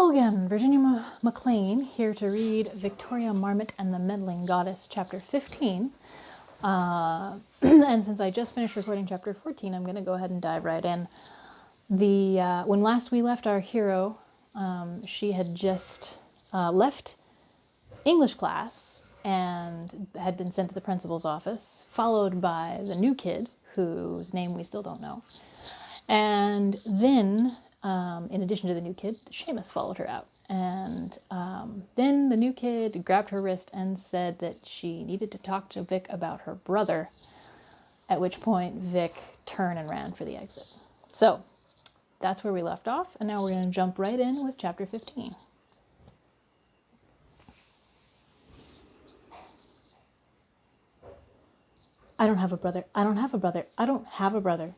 Hello again, Virginia McClain here to read Victoria Marmot and the Meddling Goddess, Chapter 15. And since I just finished recording Chapter 14, I'm going to go ahead and dive right in. When last we left our hero, she had just left English class and had been sent to the principal's office, followed by the new kid, whose name we still don't know. And then, in addition to the new kid, Seamus followed her out. And then the new kid grabbed her wrist and said that she needed to talk to Vic about her brother, at which point Vic turned and ran for the exit. So that's where we left off, and now we're going to jump right in with Chapter 15. I don't have a brother. I don't have a brother. I don't have a brother.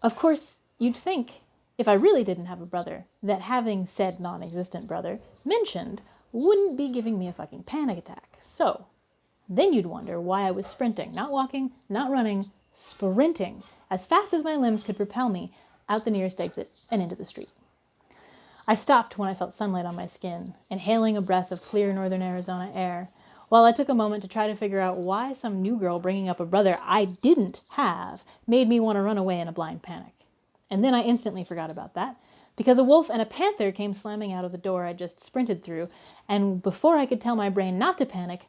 Of course, you'd think, if I really didn't have a brother, that having said non-existent brother mentioned wouldn't be giving me a fucking panic attack. So, then you'd wonder why I was sprinting, not walking, not running, sprinting, as fast as my limbs could propel me out the nearest exit and into the street. I stopped when I felt sunlight on my skin, inhaling a breath of clear northern Arizona air, while I took a moment to try to figure out why some new girl bringing up a brother I didn't have made me want to run away in a blind panic. And then I instantly forgot about that, because a wolf and a panther came slamming out of the door I just sprinted through, and before I could tell my brain not to panic,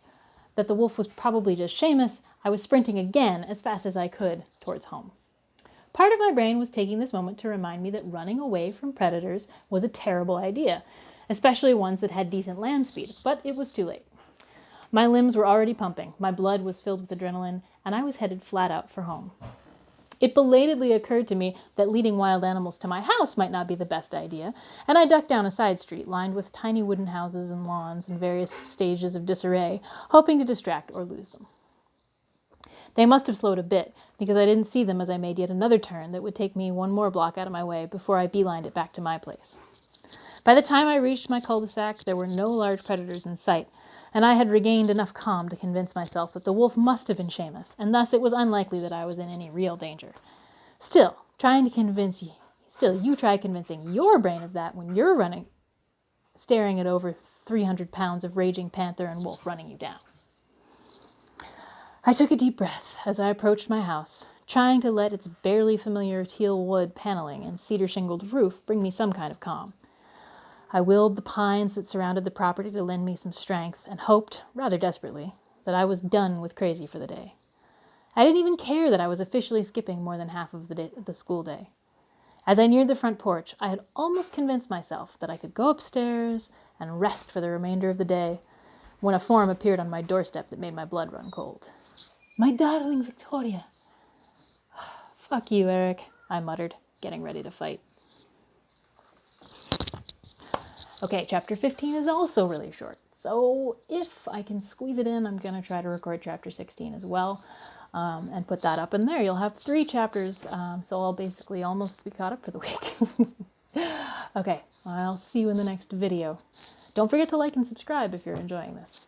that the wolf was probably just Seamus, I was sprinting again as fast as I could towards home. Part of my brain was taking this moment to remind me that running away from predators was a terrible idea, especially ones that had decent land speed, but it was too late. My limbs were already pumping, my blood was filled with adrenaline, and I was headed flat out for home. It belatedly occurred to me that leading wild animals to my house might not be the best idea, and I ducked down a side street lined with tiny wooden houses and lawns in various stages of disarray, hoping to distract or lose them. They must have slowed a bit, because I didn't see them as I made yet another turn that would take me one more block out of my way before I beelined it back to my place. By the time I reached my cul-de-sac, there were no large predators in sight, and I had regained enough calm to convince myself that the wolf must have been Seamus, and thus it was unlikely that I was in any real danger. Still, you try convincing your brain of that when you're running, staring at over 300 pounds of raging panther and wolf running you down. I took a deep breath as I approached my house, trying to let its barely familiar teal wood paneling and cedar-shingled roof bring me some kind of calm. I willed the pines that surrounded the property to lend me some strength and hoped, rather desperately, that I was done with crazy for the day. I didn't even care that I was officially skipping more than half of the school day. As I neared the front porch, I had almost convinced myself that I could go upstairs and rest for the remainder of the day when a form appeared on my doorstep that made my blood run cold. My darling Victoria. Fuck you, Eric, I muttered, getting ready to fight. Okay, Chapter 15 is also really short, so if I can squeeze it in, I'm going to try to record Chapter 16 as well, and put that up in there. You'll have 3 chapters, so I'll basically almost be caught up for the week. Okay, I'll see you in the next video. Don't forget to like and subscribe if you're enjoying this.